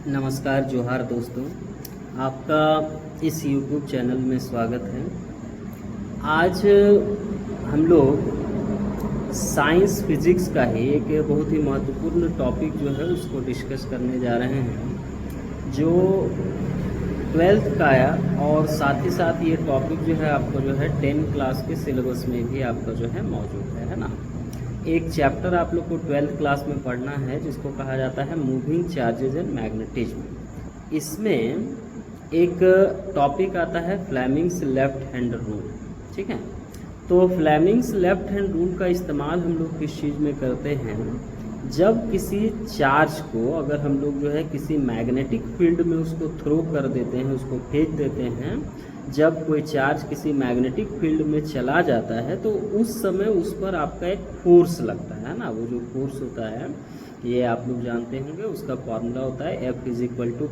नमस्कार जोहार दोस्तों, आपका इस YouTube चैनल में स्वागत है। आज हम लोग साइंस फिजिक्स का ही एक बहुत ही महत्वपूर्ण टॉपिक जो है उसको डिस्कस करने जा रहे हैं, जो 12th का है और साथ ही साथ ये टॉपिक जो है आपको जो है 10 क्लास के सिलेबस में भी आपका जो है मौजूद है ना। एक चैप्टर आप लोग को 12th क्लास में पढ़ना है जिसको कहा जाता है मूविंग चार्जेज एंड मैग्नेटिज्म। इसमें एक टॉपिक आता है फ्लेमिंग्स लेफ्ट हैंड रूल। ठीक है, तो फ्लेमिंग्स लेफ्ट हैंड रूल का इस्तेमाल हम लोग किस चीज़ में करते हैं? जब किसी चार्ज को अगर हम लोग जो है किसी मैग्नेटिक फील्ड में उसको थ्रो कर देते हैं, उसको फेंक देते हैं, जब कोई चार्ज किसी मैग्नेटिक फील्ड में चला जाता है तो उस समय उस पर आपका एक फोर्स लगता है ना। वो जो फोर्स होता है ये आप लोग जानते होंगे, उसका फार्मूला होता है F =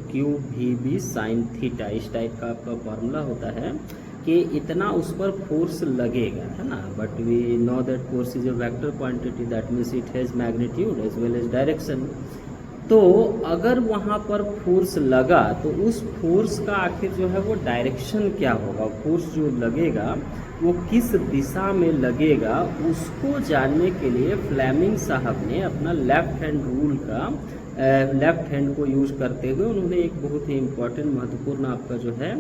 QVB sin थीटा। इस टाइप का आपका फार्मूला होता है कि इतना उस पर फोर्स लगेगा, है ना। But we know that force is a vector quantity, that means it has magnitude as well as direction. तो अगर वहाँ पर फोर्स लगा तो उस फोर्स का आखिर जो है वो डायरेक्शन क्या होगा, फोर्स जो लगेगा वो किस दिशा में लगेगा, उसको जानने के लिए फ्लेमिंग साहब ने अपना लेफ्ट हैंड रूल का लेफ्ट हैंड को यूज करते हुए उन्होंने एक बहुत ही इम्पोर्टेंट महत्वपूर्ण आपका जो है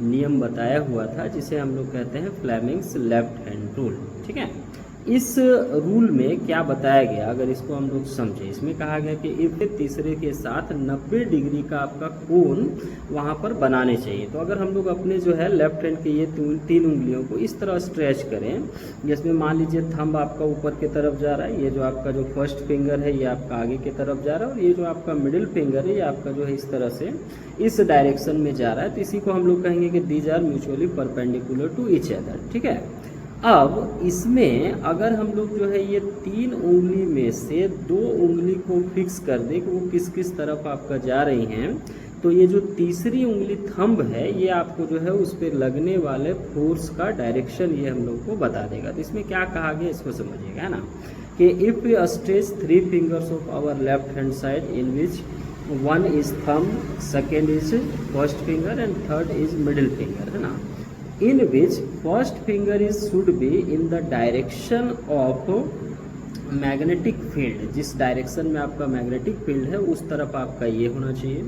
नियम बताया हुआ था, जिसे हम लोग कहते हैं फ्लेमिंग्स लेफ्ट हैंड रूल। ठीक है, इस रूल में क्या बताया गया अगर इसको हम लोग समझें, इसमें कहा गया कि एक तीसरे के साथ 90 डिग्री का आपका कोण वहाँ पर बनाने चाहिए। तो अगर हम लोग अपने जो है लेफ्ट हैंड के ये तीन उंगलियों को इस तरह स्ट्रेच करें, जिसमें मान लीजिए थंब आपका ऊपर की तरफ जा रहा है, ये जो आपका जो फर्स्ट फिंगर है ये आपका आगे की तरफ जा रहा है, और ये जो आपका मिडिल फिंगर है ये आपका जो है इस तरह से इस डायरेक्शन में जा रहा है। तो इसी को हम लोग कहेंगे कि these are mutually perpendicular to each other. ठीक है, अब इसमें अगर हम लोग जो है ये 3 उंगली में से 2 उंगली को फिक्स कर दें कि वो किस किस तरफ आपका जा रही हैं, तो ये जो तीसरी उंगली थंब है ये आपको जो है उस पर लगने वाले फोर्स का डायरेक्शन ये हम लोग को बता देगा। तो इसमें क्या कहा गया इसको समझिएगा ना, कि if we stretch 3 fingers of our left hand side in which one is thumb, second is first finger and third is middle finger, है ना, in which first finger is should be in the direction of magnetic field, जिस direction में आपका magnetic field है उस तरफ आपका ये होना चाहिए।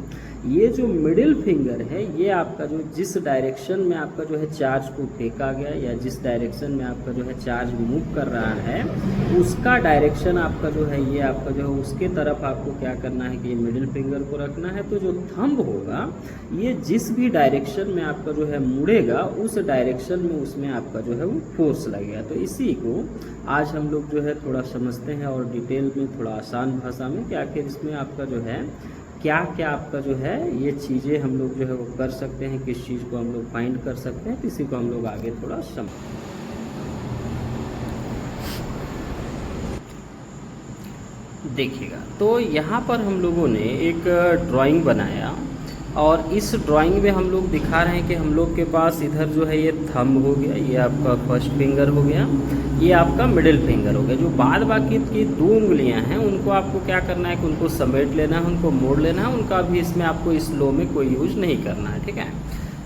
ये जो मिडिल फिंगर है ये आपका जो जिस डायरेक्शन में आपका जो है चार्ज को फेंका गया या जिस डायरेक्शन में आपका जो है चार्ज मूव कर रहा है उसका डायरेक्शन आपका जो है ये आपका जो है उसके तरफ आपको क्या करना है कि ये मिडिल फिंगर को रखना है। तो जो थंब होगा ये जिस भी डायरेक्शन में आपका जो है मुड़ेगा उस डायरेक्शन में उसमें आपका जो है वो फोर्स लगेगा। तो इसी को आज हम लोग जो है थोड़ा समझते हैं और डिटेल में थोड़ा आसान भाषा में कि आखिर इसमें आपका जो है क्या क्या आपका जो है ये चीज़ें हम लोग जो है वो कर सकते हैं, किस चीज़ को हम लोग फाइंड कर सकते हैं, इसी को हम लोग आगे थोड़ा समझ देखिएगा। तो यहाँ पर हम लोगों ने एक ड्राइंग बनाया और इस ड्राइंग में हम लोग दिखा रहे हैं कि हम लोग के पास इधर जो है ये थंब हो गया, ये आपका फर्स्ट फिंगर हो गया, ये आपका मिडिल फिंगर हो गया। जो बाद बाकी की 2 उंगलियां हैं उनको आपको क्या करना है कि उनको समेट लेना है, उनको मोड़ लेना है, उनका भी इसमें आपको इस लो में कोई यूज नहीं करना है। ठीक है,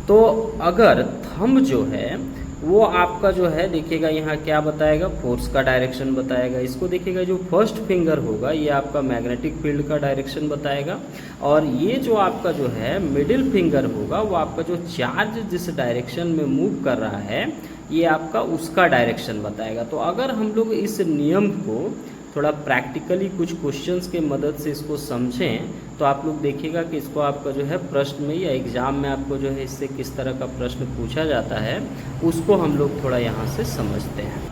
तो अगर थंब जो है वो आपका जो है देखिएगा यहाँ क्या बताएगा, फोर्स का डायरेक्शन बताएगा। इसको देखिएगा जो फर्स्ट फिंगर होगा ये आपका मैग्नेटिक फील्ड का डायरेक्शन बताएगा, और ये जो आपका जो है मिडिल फिंगर होगा वो आपका जो चार्ज जिस डायरेक्शन में मूव कर रहा है ये आपका उसका डायरेक्शन बताएगा। तो अगर हम लोग इस नियम को थोड़ा प्रैक्टिकली कुछ क्वेश्चंस के मदद से इसको समझें तो आप लोग देखिएगा कि इसको आपका जो है प्रश्न में या एग्ज़ाम में आपको जो है इससे किस तरह का प्रश्न पूछा जाता है उसको हम लोग थोड़ा यहाँ से समझते हैं।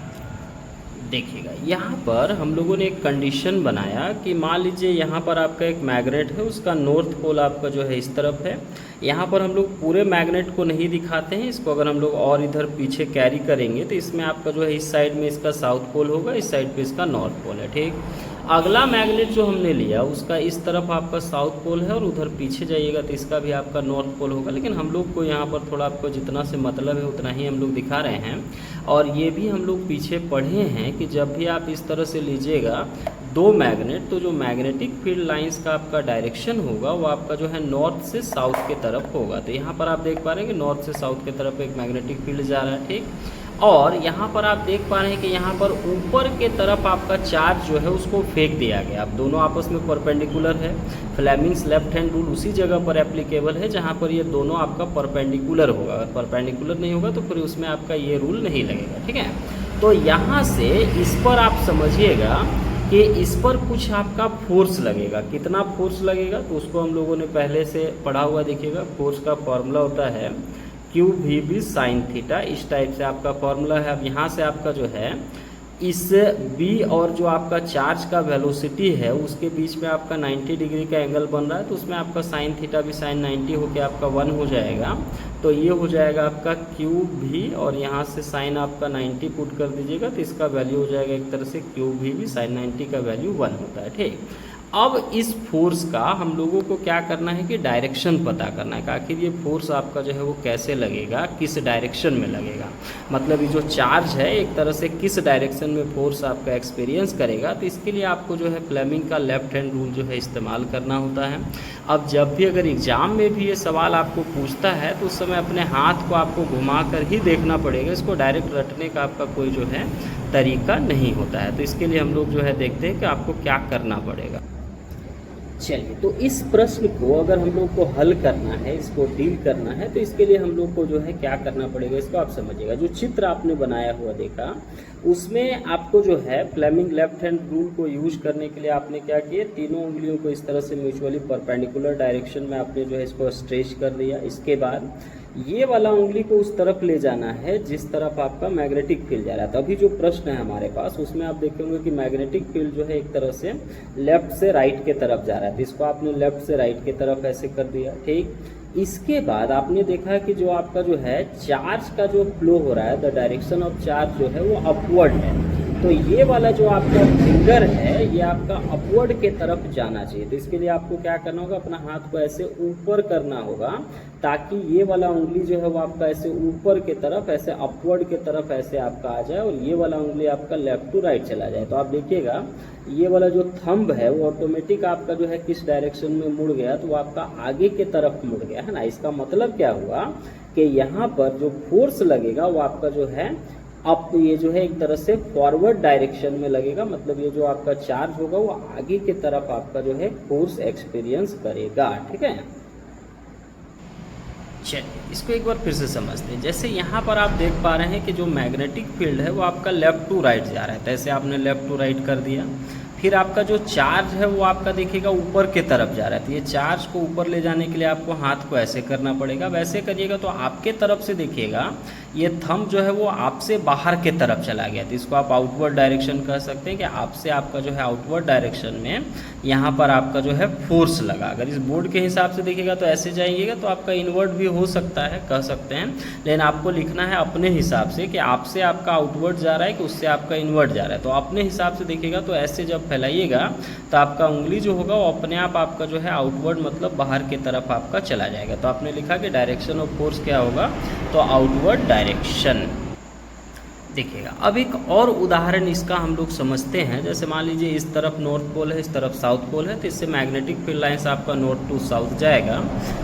देखिएगा यहाँ पर हम लोगों ने एक कंडीशन बनाया कि मान लीजिए यहाँ पर आपका एक मैग्नेट है, उसका नॉर्थ पोल आपका जो है इस तरफ है। यहाँ पर हम लोग पूरे मैग्नेट को नहीं दिखाते हैं, इसको अगर हम लोग और इधर पीछे कैरी करेंगे तो इसमें आपका जो है इस साइड में इसका साउथ पोल होगा, इस साइड पे इसका नॉर्थ पोल है। ठीक, अगला मैग्नेट जो हमने लिया उसका इस तरफ आपका साउथ पोल है और उधर पीछे जाइएगा तो इसका भी आपका नॉर्थ पोल होगा। लेकिन हम लोग को यहाँ पर थोड़ा आपको जितना से मतलब है उतना ही हम लोग दिखा रहे हैं। और ये भी हम लोग पीछे पढ़े हैं कि जब भी आप इस तरह से लीजिएगा दो मैग्नेट, तो जो मैग्नेटिक फील्ड लाइंस का आपका डायरेक्शन होगा वो आपका जो है नॉर्थ से साउथ के तरफ होगा। तो यहाँ पर आप देख पा रहे हैं कि नॉर्थ से साउथ की तरफ एक मैग्नेटिक फील्ड जा रहा है, ठीक। और यहाँ पर आप देख पा रहे हैं कि यहाँ पर ऊपर के तरफ आपका चार्ज जो है उसको फेंक दिया गया। अब दोनों आपस में परपेंडिकुलर है। फ्लेमिंग्स लेफ्ट हैंड रूल उसी जगह पर एप्लीकेबल है जहाँ पर ये दोनों आपका परपेंडिकुलर होगा। अगर परपेंडिकुलर नहीं होगा तो फिर उसमें आपका ये रूल नहीं लगेगा, ठीक है। तो यहाँ से इस पर आप समझिएगा कि इस पर कुछ आपका फोर्स लगेगा। कितना फोर्स लगेगा तो उसको हम लोगों ने पहले से पढ़ा हुआ देखिएगा। फोर्स का फॉर्मूला होता है Q V B sine theta, इस टाइप से आपका फॉर्मूला है। अब यहाँ से आपका जो है इस B और जो आपका चार्ज का वेलोसिटी है उसके बीच में आपका 90 डिग्री का एंगल बन रहा है, तो उसमें आपका साइन थीटा भी साइन 90 होकर आपका 1 हो जाएगा। तो ये हो जाएगा आपका क्यू भी, और यहाँ से साइन आपका 90 पुट कर दीजिएगा तो इसका वैल्यू हो जाएगा एक तरह से क्यू भी साइन 90 का वैल्यू 1 होता है, ठीक। अब इस फोर्स का हम लोगों को क्या करना है कि डायरेक्शन पता करना है कि आखिर ये फोर्स आपका जो है वो कैसे लगेगा, किस डायरेक्शन में लगेगा। मतलब ये जो चार्ज है एक तरह से किस डायरेक्शन में फोर्स आपका एक्सपीरियंस करेगा। तो इसके लिए आपको जो है फ्लेमिंग का लेफ्ट हैंड रूल जो है इस्तेमाल करना होता है। अब जब भी अगर एग्जाम में भी ये सवाल आपको पूछता है तो उस समय अपने हाथ को आपको घुमा कर ही देखना पड़ेगा। इसको डायरेक्ट रटने का आपका कोई जो है तरीका नहीं होता है। तो इसके लिए हम लोग जो है देखते हैं कि आपको क्या करना पड़ेगा। चलिए, तो इस प्रश्न को अगर हम लोग को हल करना है, इसको डील करना है, तो इसके लिए हम लोग को जो है क्या करना पड़ेगा इसको आप समझिएगा। जो चित्र आपने बनाया हुआ देखा उसमें आपको जो है फ्लेमिंग लेफ्ट हैंड रूल को यूज करने के लिए आपने क्या किया, तीनों उंगलियों को इस तरह से म्यूचुअली परपेंडिकुलर डायरेक्शन में आपने जो है इसको स्ट्रेच कर दिया। इसके बाद ये वाला उंगली को उस तरफ ले जाना है जिस तरफ आपका मैग्नेटिक फील्ड जा रहा है। तो अभी जो प्रश्न है हमारे पास उसमें आप देखेंगे कि मैग्नेटिक फील्ड जो है एक तरह से लेफ्ट से राइट के तरफ जा रहा है, तो इसको आपने लेफ्ट से राइट के तरफ ऐसे कर दिया, ठीक। इसके बाद आपने देखा है कि जो आपका जो है चार्ज का जो फ्लो हो रहा है, द डायरेक्शन ऑफ चार्ज जो है वो अपवर्ड है। तो ये वाला जो आपका फिंगर है ये आपका अपवर्ड के तरफ जाना चाहिए। तो इसके लिए आपको क्या करना होगा, अपना हाथ को ऐसे ऊपर करना होगा ताकि ये वाला उंगली जो है वो आपका ऐसे ऊपर के तरफ, ऐसे अपवर्ड के तरफ ऐसे आपका आ जाए, और ये वाला उंगली आपका लेफ्ट टू राइट चला जाए। तो आप देखिएगा ये वाला जो थंब है वो ऑटोमेटिक आपका जो है किस डायरेक्शन में मुड़ गया, तो वो आपका आगे के तरफ मुड़ गया है ना। इसका मतलब क्या हुआ कि यहाँ पर जो फोर्स लगेगा वो आपका जो है अब ये जो है एक तरह से फॉरवर्ड डायरेक्शन में लगेगा। मतलब ये जो आपका चार्ज होगा वो आगे की तरफ आपका जो है फोर्स एक्सपीरियंस करेगा, ठीक है। चलिए, इसको एक बार फिर से समझते हैं। जैसे यहाँ पर आप देख पा रहे हैं कि जो मैग्नेटिक फील्ड है वो आपका लेफ्ट टू राइट जा रहा है, तो ऐसे आपने लेफ्ट टू राइट कर दिया। फिर आपका जो चार्ज है वो आपका देखिएगा ऊपर के तरफ जा रहा है, तो ये चार्ज को ऊपर ले जाने के लिए आपको हाथ को ऐसे करना पड़ेगा। वैसे करिएगा तो आपके तरफ से देखिएगा ये थंब जो है वो आपसे बाहर के तरफ चला गया, तो इसको आप आउटवर्ड डायरेक्शन कह सकते हैं कि आपसे आपका जो है आउटवर्ड डायरेक्शन में यहाँ पर आपका जो है फोर्स लगा। अगर इस बोर्ड के हिसाब से देखिएगा तो ऐसे जाइएगा तो आपका इनवर्ड भी हो सकता है, कह सकते हैं, लेकिन आपको लिखना है अपने हिसाब से कि आपसे आपका आउटवर्ड जा रहा है कि उससे आपका इनवर्ड जा रहा है। तो अपने हिसाब से देखिएगा तो ऐसे जब फैलाइएगा तो आपका उंगली जो होगा वो अपने आप आपका जो है आउटवर्ड मतलब बाहर की तरफ आपका चला जाएगा। तो आपने लिखा कि डायरेक्शन ऑफ फोर्स क्या होगा, तो आउटवर्ड डायरेक्शन। देखिएगा अब एक और उदाहरण इसका हम लोग समझते हैं। जैसे मान लीजिए इस तरफ नॉर्थ पोल है, इस तरफ साउथ पोल है, तो इससे मैग्नेटिक फील्ड लाइंस आपका नॉर्थ टू साउथ जाएगा,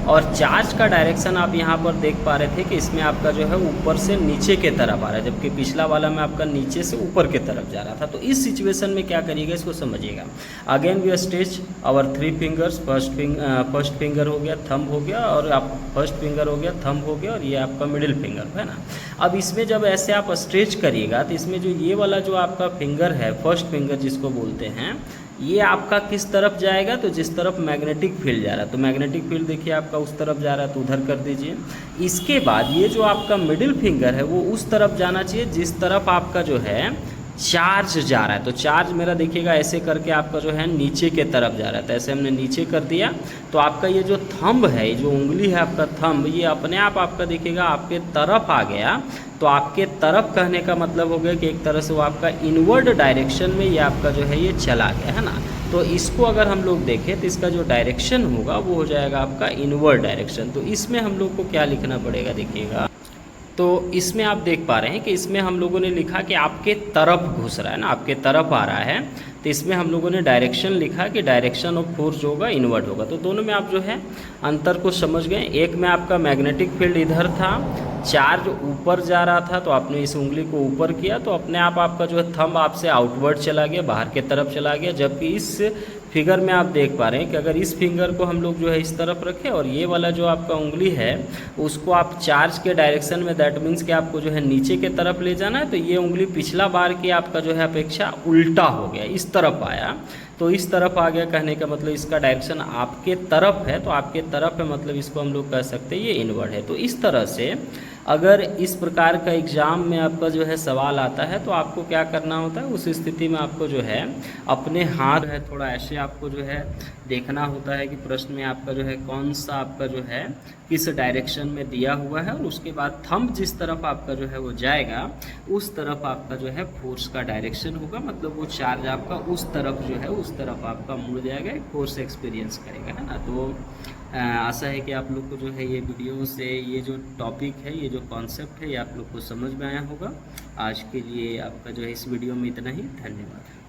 और चार्ज का डायरेक्शन आप यहाँ पर देख पा रहे थे कि इसमें आपका जो है ऊपर से नीचे के तरफ आ रहा है, जबकि पिछला वाला में आपका नीचे से ऊपर के तरफ जा रहा था। तो इस सिचुएशन में क्या करिएगा इसको समझिएगा। Again we stretch our 3 fingers, first finger हो गया, थंब हो गया, और आप फर्स्ट फिंगर हो गया, थंब हो गया, और ये आपका मिडिल फिंगर है ना। अब इसमें जब ऐसे आप स्ट्रेच करिएगा तो इसमें जो ये वाला जो आपका फिंगर है, फर्स्ट फिंगर जिसको बोलते हैं, ये आपका किस तरफ जाएगा, तो जिस तरफ मैग्नेटिक फील्ड जा रहा है। तो मैग्नेटिक फील्ड देखिए आपका उस तरफ जा रहा है, तो उधर कर दीजिए। इसके बाद ये जो आपका मिडिल फिंगर है वो उस तरफ जाना चाहिए जिस तरफ आपका जो है चार्ज जा रहा है। तो चार्ज मेरा देखिएगा ऐसे करके आपका जो है नीचे के तरफ जा रहा है, तो ऐसे हमने नीचे कर दिया। तो आपका ये जो थंब है, ये जो उंगली है आपका थंब, ये अपने आप आपका देखिएगा आपके तरफ आ गया। तो आपके तरफ कहने का मतलब हो गया कि एक तरह से वो आपका इनवर्ड डायरेक्शन में ये आपका जो है ये चला गया है ना। तो इसको अगर हम लोग देखें तो इसका जो डायरेक्शन होगा वो हो जाएगा आपका इनवर्ड डायरेक्शन। तो इसमें हम लोग को क्या लिखना पड़ेगा, देखिएगा तो इसमें आप देख पा रहे हैं कि इसमें हम लोगों ने लिखा कि आपके तरफ घुस रहा है ना, आपके तरफ आ रहा है। तो इसमें हम लोगों ने डायरेक्शन लिखा कि डायरेक्शन ऑफ फोर्स जो होगा इनवर्ट होगा। तो दोनों में आप जो है अंतर को समझ गए। एक में आपका मैग्नेटिक फील्ड इधर था, चार्ज ऊपर जा रहा था, तो आपने इस उंगली को ऊपर किया तो अपने आप आपका जो है थंब आपसे आउटवर्ड चला गया, बाहर के तरफ चला गया। जबकि इस फिगर में आप देख पा रहे हैं कि अगर इस फिंगर को हम लोग जो है इस तरफ रखें और ये वाला जो आपका उंगली है उसको आप चार्ज के डायरेक्शन में, दैट मीन्स कि आपको जो है नीचे के तरफ ले जाना है, तो ये उंगली पिछला बार की आपका जो है अपेक्षा उल्टा हो गया, इस तरफ आया। तो इस तरफ आ गया कहने का मतलब इसका डायरेक्शन आपके तरफ है, तो आपके तरफ है मतलब इसको हम लोग कह सकते हैं ये इनवर्ड है। तो इस तरह से अगर इस प्रकार का एग्ज़ाम में आपका जो है सवाल आता है तो आपको क्या करना होता है, उस स्थिति में आपको जो है अपने हाथ है थोड़ा ऐसे आपको जो है देखना होता है कि प्रश्न में आपका जो है कौन सा आपका जो है किस डायरेक्शन में दिया हुआ है, और उसके बाद थंब जिस तरफ आपका जो है वो जाएगा उस तरफ आपका जो है फोर्स का डायरेक्शन होगा, मतलब वो चार्ज आपका उस तरफ जो है उस तरफ आपका मुड़ जाएगा, एक फोर्स एक्सपीरियंस करेगा, है ना। तो आशा है कि आप लोग को जो है ये वीडियो से ये जो टॉपिक है, ये जो कॉन्सेप्ट है, ये आप लोग को समझ में आया होगा। आज के लिए आपका जो है इस वीडियो में इतना ही। धन्यवाद।